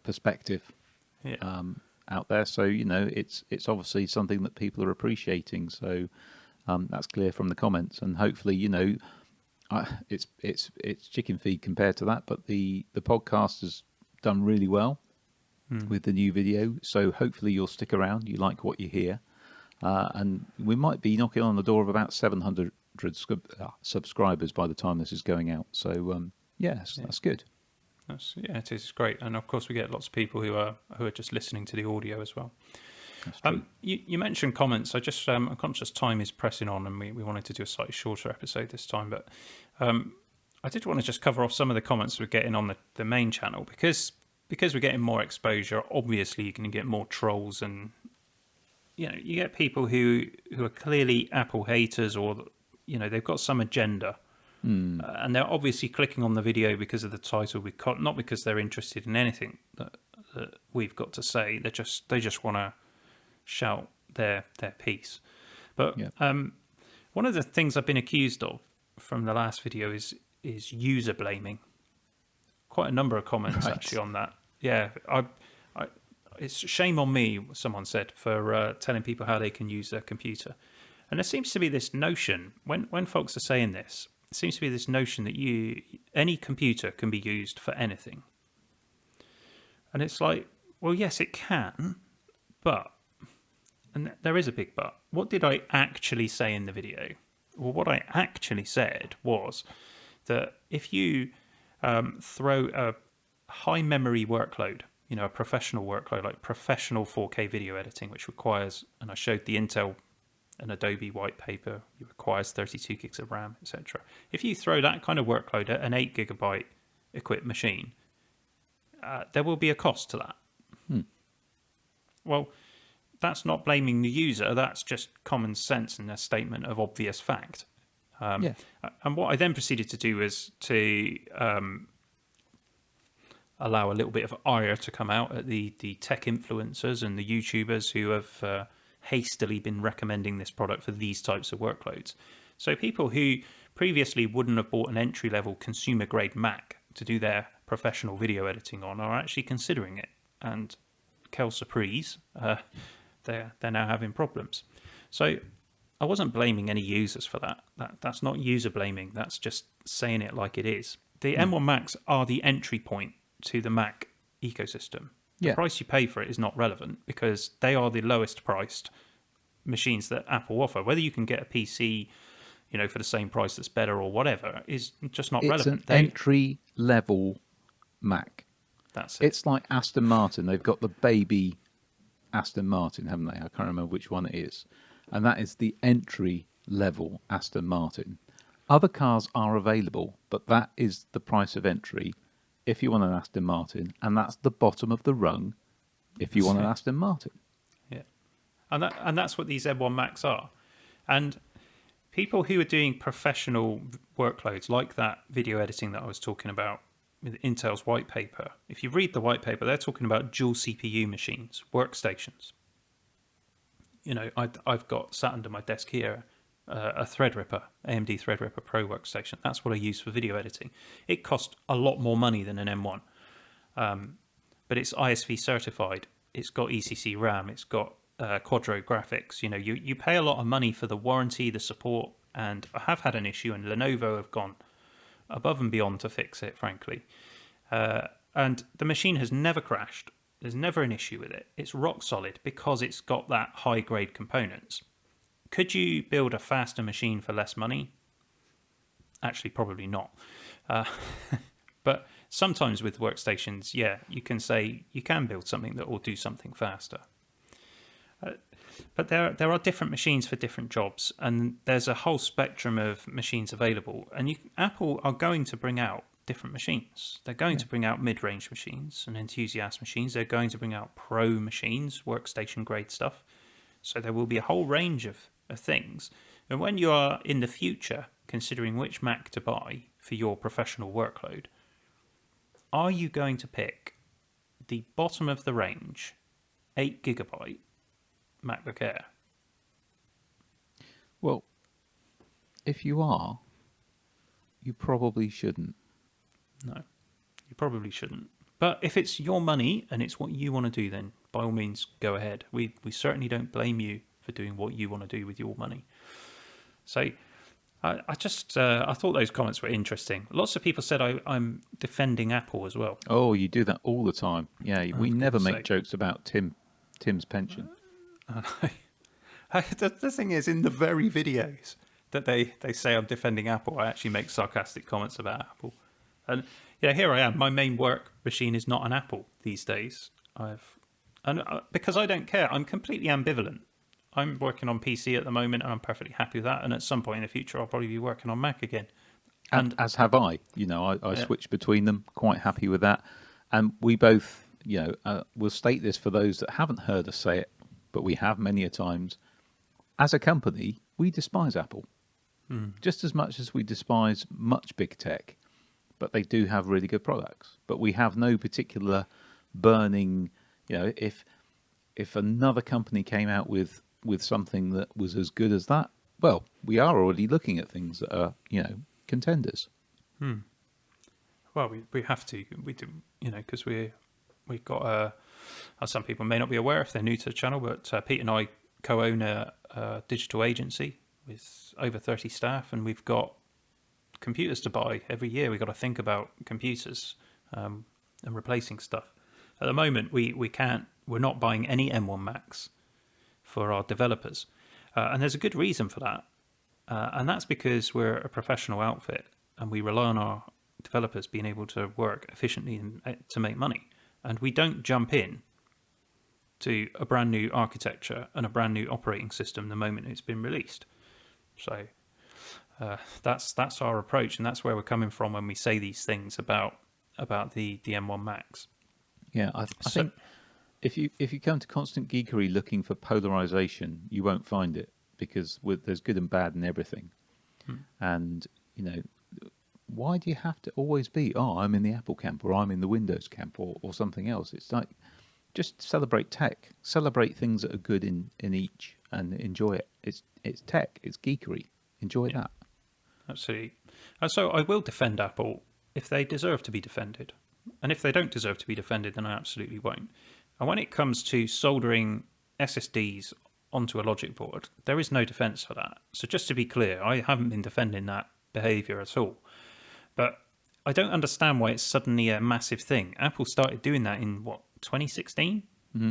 perspective out there. So it's obviously something that people are appreciating. So that's clear from the comments, and hopefully it's chicken feed compared to that. But the podcast has done really well with the new video. So hopefully you'll stick around. You like what you hear, and we might be knocking on the door of about 700 subscribers by the time this is going out. So yes, that's good. It is great, and of course we get lots of people who are just listening to the audio as well. That's true. You mentioned comments. I'm conscious time is pressing on, and we wanted to do a slightly shorter episode this time, but I did want to just cover off some of the comments we're getting on the main channel, because we're getting more exposure. Obviously, you can get more trolls, and you get people who are clearly Apple haters, or they've got some agenda. And they're obviously clicking on the video because of the title, not because they're interested in anything that we've got to say. They just want to shout their piece. But one of the things I've been accused of from the last video is user blaming. Quite a number of comments actually on that. Yeah, it's shame on me, someone said, for telling people how they can use their computer. And there seems to be this notion when folks are saying this. It seems to be this notion that any computer can be used for anything. And it's like, well, yes, it can, but, and there is a big but, what did I actually say in the video? Well, what I actually said was that if you throw a high memory workload, a professional workload, like professional 4K video editing, which requires, and I showed the Intel and Adobe white paper, it requires 32 gigs of RAM, etc. If you throw that kind of workload at an 8 gigabyte equipped machine, there will be a cost to that. Well, that's not blaming the user, that's just common sense and a statement of obvious fact. And what I then proceeded to do was to allow a little bit of ire to come out at the tech influencers and the YouTubers who have hastily been recommending this product for these types of workloads. So people who previously wouldn't have bought an entry-level consumer-grade Mac to do their professional video editing on are actually considering it. And quelle surprise, they're now having problems. So I wasn't blaming any users for that. That's not user blaming. That's just saying it like it is. The M1 Macs are the entry point to the Mac ecosystem. The price you pay for it is not relevant because they are the lowest priced machines that Apple offer. Whether you can get a PC, for the same price that's better or whatever is just not relevant. It's an entry level Mac. That's it. It's like Aston Martin. They've got the baby Aston Martin, haven't they? I can't remember which one it is. And that is the entry level Aston Martin. Other cars are available, but that is the price of entry if you want an Aston Martin, and that's the bottom of the rung if you want an Aston Martin. Yeah. And that's what these M1 Macs are. And people who are doing professional workloads like that video editing that I was talking about with Intel's white paper, if you read the white paper, they're talking about dual CPU machines, workstations. I've got sat under my desk here a Threadripper, AMD Threadripper Pro workstation. That's what I use for video editing. It cost a lot more money than an M1, but it's ISV certified. It's got ECC RAM. It's got Quadro graphics. You pay a lot of money for the warranty, the support, and I have had an issue, and Lenovo have gone above and beyond to fix it, frankly. And the machine has never crashed. There's never an issue with it. It's rock solid because it's got that high-grade components. Could you build a faster machine for less money? Actually, probably not. But sometimes with workstations, you can say you can build something that will do something faster. But there are different machines for different jobs, and there's a whole spectrum of machines available. And Apple are going to bring out different machines. They're going to bring out mid-range machines and enthusiast machines. They're going to bring out pro machines, workstation grade stuff. So there will be a whole range of things. And when you are in the future considering which Mac to buy for your professional workload, are you going to pick the bottom of the range 8 gigabyte MacBook Air? Well, if you are, you probably shouldn't. No, you probably shouldn't. But if it's your money and it's what you want to do, then by all means, go ahead. We certainly don't blame you for doing what you want to do with your money. So I thought those comments were interesting. Lots of people said I'm defending Apple as well. Oh, you do that all the time. Yeah, we never make jokes about Tim's pension. The thing is, in the very videos that they say I'm defending Apple, I actually make sarcastic comments about Apple. And here I am. My main work machine is not an Apple these days. Because I don't care. I'm completely ambivalent. I'm working on PC at the moment, and I'm perfectly happy with that. And at some point in the future, I'll probably be working on Mac again. And as have I. I switch between them. Quite happy with that. And we both, we'll state this for those that haven't heard us say it, but we have many a times. As a company, we despise Apple, just as much as we despise much big tech. But they do have really good products. But we have no particular burning, if another company came out with something that was as good as that, well, we are already looking at things that are, contenders. Well, we have to. We do, because we've got, some people may not be aware if they're new to the channel, but Pete and I co-own a digital agency with over 30 staff, and we've got computers to buy every year. We've got to think about computers and replacing stuff. At the moment, we're not buying any M1 Macs for our developers. And there's a good reason for that. And that's because we're a professional outfit and we rely on our developers being able to work efficiently and to make money. and we don't jump in to a brand new architecture and a brand new operating system the moment it's been released. So that's our approach, and that's where we're coming from when we say these things about the M1 Max. Yeah, I think if you come to Constant Geekery looking for polarization, you won't find it, because there's good and bad in everything. And why do you have to always be, I'm in the Apple camp, or I'm in the Windows camp, or something else? It's like, just celebrate tech, celebrate things that are good in each, and enjoy it. It's tech, it's geekery. Enjoy that. Absolutely. And so I will defend Apple if they deserve to be defended. And if they don't deserve to be defended, then I absolutely won't. And when it comes to soldering SSDs onto a logic board, there is no defense for that. So just to be clear, I haven't been defending that behavior at all. But I don't understand why it's suddenly a massive thing. Apple started doing that in, 2016? Mm-hmm.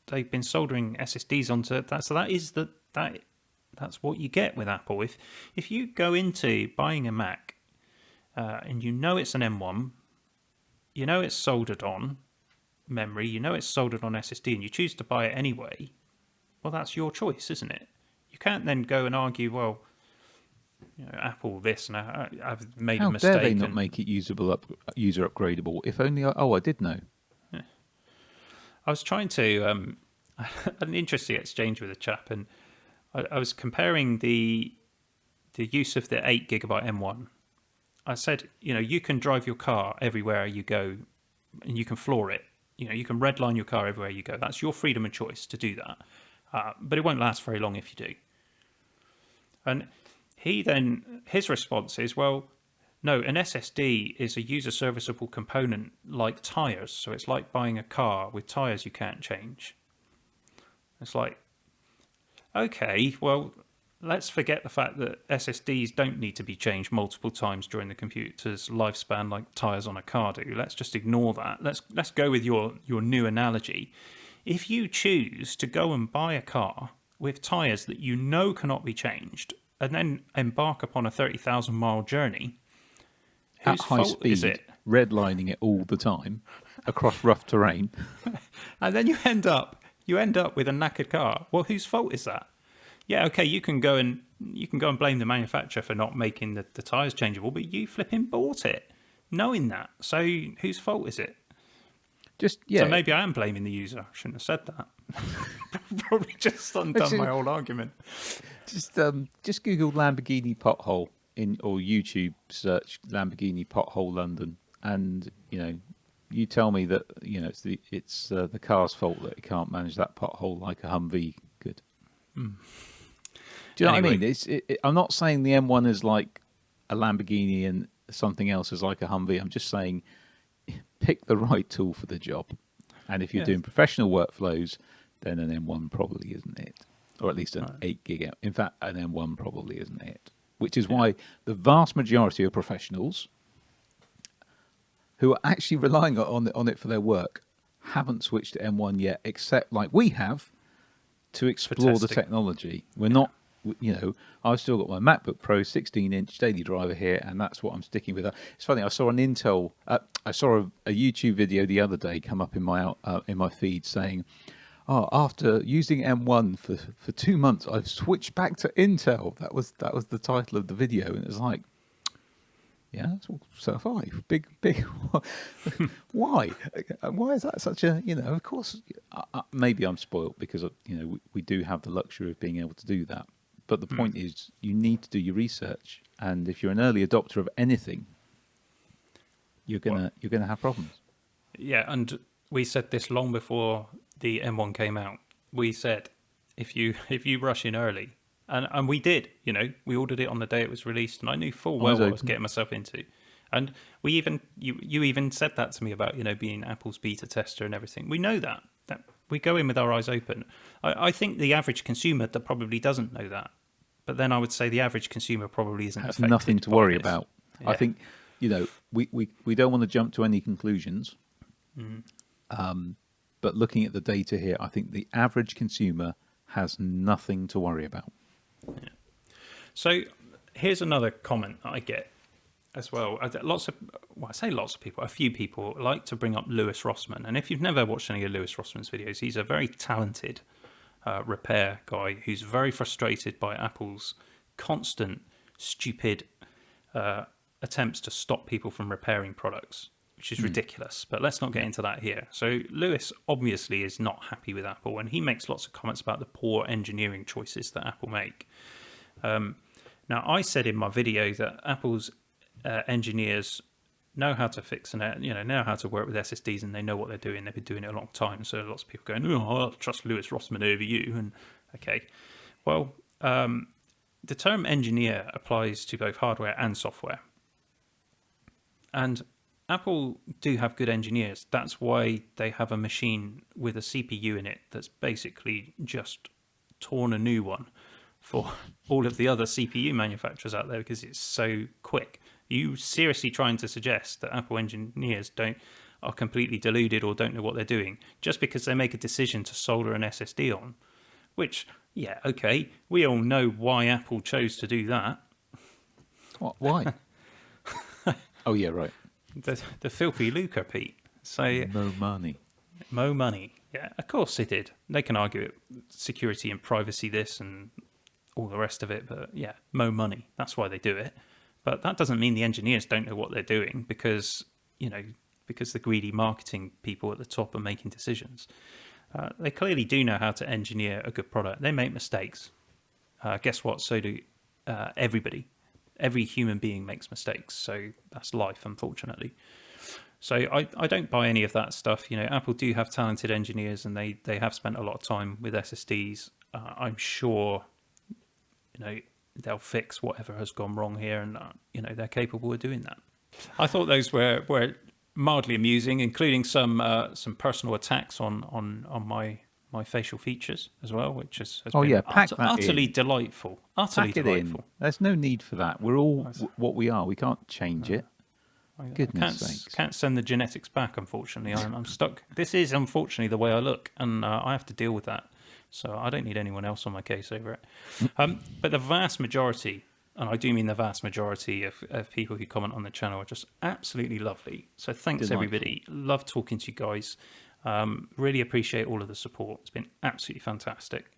They've been soldering SSDs onto that. So that's what you get with Apple. If you go into buying a Mac and it's an M1, it's soldered on memory, it's soldered on SSD, and you choose to buy it anyway, well, that's your choice, isn't it? You can't then go and argue, well, Apple this, and I've made a mistake. How dare they not make it user upgradable? If only I did know. Yeah. I was trying to an interesting exchange with a chap, and I was comparing the use of the 8GB M1. I said, you can drive your car everywhere you go, and you can floor it. You can redline your car everywhere you go. That's your freedom of choice to do that. But it won't last very long if you do. And his response is, well, no, an SSD is a user serviceable component like tyres. So it's like buying a car with tyres you can't change. It's like, okay, well, let's forget the fact that SSDs don't need to be changed multiple times during the computer's lifespan like tyres on a car do. Let's just ignore that. Let's go with your new analogy. If you choose to go and buy a car with tyres that cannot be changed, and then embark upon a 30,000-mile journey, at high speed, is it? Redlining it all the time across rough terrain, and then you end up with a knackered car. Well, whose fault is that? Yeah, okay, you can go and blame the manufacturer for not making the tyres changeable, but you flipping bought it, knowing that. So whose fault is it? So maybe I am blaming the user. I shouldn't have said that. Probably just undone my whole argument. Just Google Lamborghini pothole or YouTube search Lamborghini pothole London, and you tell me that it's the car's fault that it can't manage that pothole like a Humvee could. Do you know what I mean? I'm not saying the M1 is like a Lamborghini and something else is like a Humvee. I'm just saying pick the right tool for the job. And if you're doing professional workflows, then an M1 probably isn't it. Or at least an 8 gig. In fact, an M1 probably isn't it. Which is why the vast majority of professionals who are actually relying on it for their work haven't switched to M1 yet, except like we have, to explore the technology. We're not, I've still got my MacBook Pro 16-inch daily driver here, and that's what I'm sticking with. It's funny, I saw a YouTube video the other day come up in my feed saying, after using M1 for 2 months, I've switched back to Intel. That was the title of the video, and it's like, yeah, so have I. Big. Why? Why is that such a? Of course, maybe I'm spoilt because we do have the luxury of being able to do that. But the point is, you need to do your research, and if you're an early adopter of anything, you're gonna have problems. Yeah, and we said this long before the M1 came out. We said if you rush in early, and we did, we ordered it on the day it was released, and I knew full well what I was getting myself into. And we even you even said that to me about being Apple's beta tester and everything. We know that we go in with our eyes open. I think the average consumer that probably doesn't know that, but then I would say the average consumer probably isn't. That's nothing to worry about. Yeah. I think we don't want to jump to any conclusions. But looking at the data here, I think the average consumer has nothing to worry about. Yeah. So here's another comment that I get. as well. I say lots of people, a few people like to bring up Lewis Rossman. And if you've never watched any of Lewis Rossman's videos, he's a very talented repair guy who's very frustrated by Apple's constant, stupid attempts to stop people from repairing products, which is ridiculous. But let's not get into that here. So Lewis obviously is not happy with Apple, and he makes lots of comments about the poor engineering choices that Apple make. Now, I said in my video that Apple's engineers know how to fix and know how to work with SSDs, and they know what they're doing. They've been doing it a long time. So lots of people going, "Oh, I'll trust Lewis Rossman over you." And okay, well, the term engineer applies to both hardware and software, and Apple do have good engineers. That's why they have a machine with a CPU in it that's basically just torn a new one for all of the other CPU manufacturers out there because it's so quick. You seriously trying to suggest that Apple engineers are completely deluded or don't know what they're doing just because they make a decision to solder an SSD on? Which, yeah, okay, we all know why Apple chose to do that. What? Why? Oh yeah, right. The filthy lucre, Pete. So no money. Mo money. Yeah, of course they did. They can argue it, security and privacy, this and all the rest of it, but yeah, mo money. That's why they do it. But that doesn't mean the engineers don't know what they're doing because the greedy marketing people at the top are making decisions. They clearly do know how to engineer a good product. They make mistakes. Guess what? So do everybody. Every human being makes mistakes. So that's life, unfortunately. So I don't buy any of that stuff. Apple do have talented engineers, and they have spent a lot of time with SSDs. I'm sure, they'll fix whatever has gone wrong here, and they're capable of doing that. I thought those were mildly amusing, including some personal attacks on my facial features as well, which has been utterly delightful. Utterly delightful. There's no need for that. We're all what we are. We can't change it. Goodness sakes. Can't send the genetics back, unfortunately. I'm stuck. This is unfortunately the way I look, and I have to deal with that. So I don't need anyone else on my case over it. But the vast majority, and I do mean the vast majority of people who comment on the channel, are just absolutely lovely. So thanks, everybody. Love talking to you guys. Really appreciate all of the support. It's been absolutely fantastic.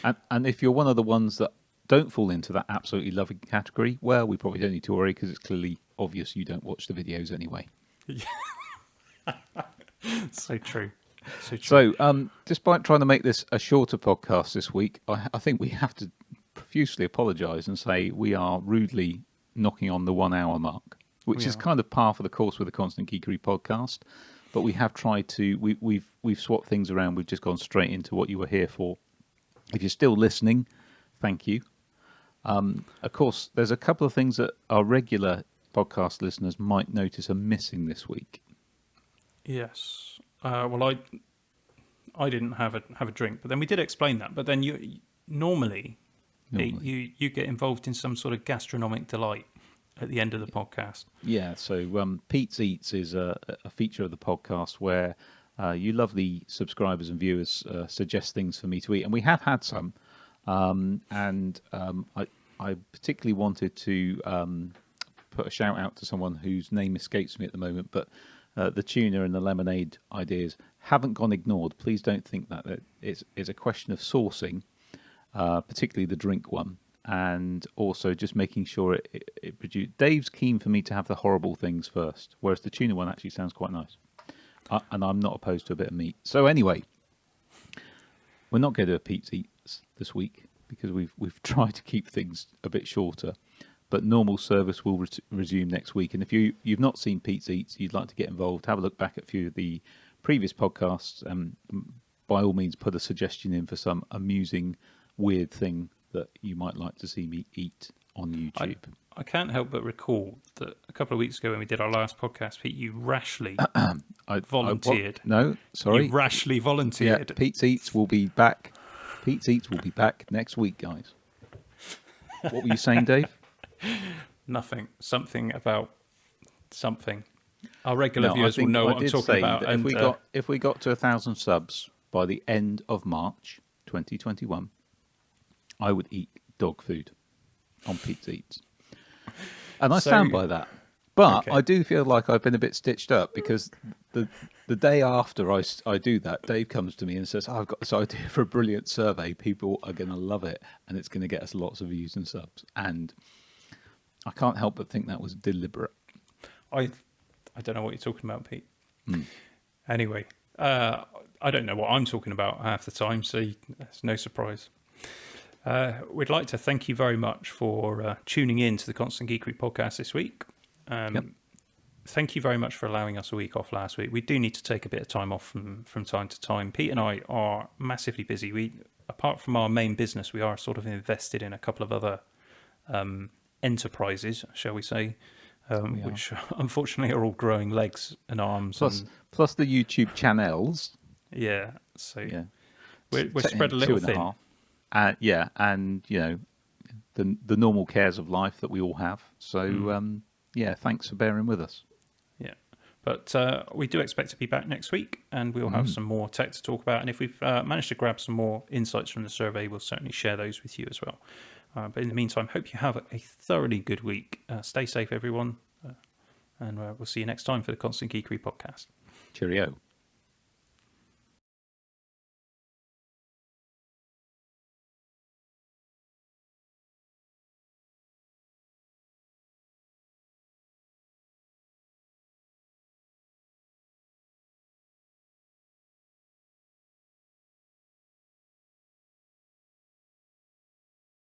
And if you're one of the ones that don't fall into that absolutely lovely category, well, we probably don't need to worry because it's clearly obvious you don't watch the videos anyway. So true. So, despite trying to make this a shorter podcast this week, I think we have to profusely apologise and say we are rudely knocking on the 1 hour mark, which is kind of par for the course with the Constant Geekery podcast. But we have tried to, we've swapped things around. We've just gone straight into what you were here for. If you're still listening, thank you. Of course, there's a couple of things that our regular podcast listeners might notice are missing this week. Yes. Well, I didn't have a drink, but then we did explain that. But then you normally. You get involved in some sort of gastronomic delight at the end of the podcast. Yeah. So Pete's Eats is a feature of the podcast where you lovely subscribers and viewers suggest things for me to eat, and we have had some. I particularly wanted to put a shout out to someone whose name escapes me at the moment, but the tuna and the lemonade ideas haven't gone ignored. Please don't think that it's a question of sourcing, particularly the drink one, and also just making sure it produces. Dave's keen for me to have the horrible things first, whereas the tuna one actually sounds quite nice. And I'm not opposed to a bit of meat. So anyway, we're not going to do a Pete's Eats this week because we've tried to keep things a bit shorter. But normal service will resume next week. And if you've not seen Pete's Eats, you'd like to get involved, have a look back at a few of the previous podcasts, and by all means put a suggestion in for some amusing, weird thing that you might like to see me eat on YouTube. I can't help but recall that a couple of weeks ago when we did our last podcast, Pete, you rashly volunteered. No, sorry. You rashly volunteered. Yeah, Pete's Eats will be back. Pete's Eats will be back next week, guys. What were you saying, Dave? Nothing. Something about something. Our regular viewers will know what I'm talking about. And if we got to 1,000 subs by the end of March 2021, I would eat dog food on Pete's Eats. And I So, stand by that. But okay. I do feel like I've been a bit stitched up because the day after I do that, Dave comes to me and says, I've got this idea for a brilliant survey. People are going to love it and it's going to get us lots of views and subs. And I can't help but think that was deliberate. I don't know what you're talking about, Pete. Mm. Anyway, I don't know what I'm talking about half the time, so it's no surprise. We'd like to thank you very much for tuning in to the Constant Geekery podcast this week. Yep. Thank you very much for allowing us a week off last week. We do need to take a bit of time off from time to time. Pete and I are massively busy. Apart from our main business, we are sort of invested in a couple of other enterprises, shall we say, which unfortunately are all growing legs and arms. Plus the YouTube channels. Yeah, so Yeah. we're spread a little thin. 2.5. Yeah, and you know the normal cares of life that we all have. So yeah, thanks for bearing with us. Yeah, but we do expect to be back next week, and we'll have some more tech to talk about. And if we've managed to grab some more insights from the survey, we'll certainly share those with you as well. But in the meantime, hope you have a thoroughly good week. Stay safe, everyone, and we'll see you next time for the Constant Geekery podcast. Cheerio.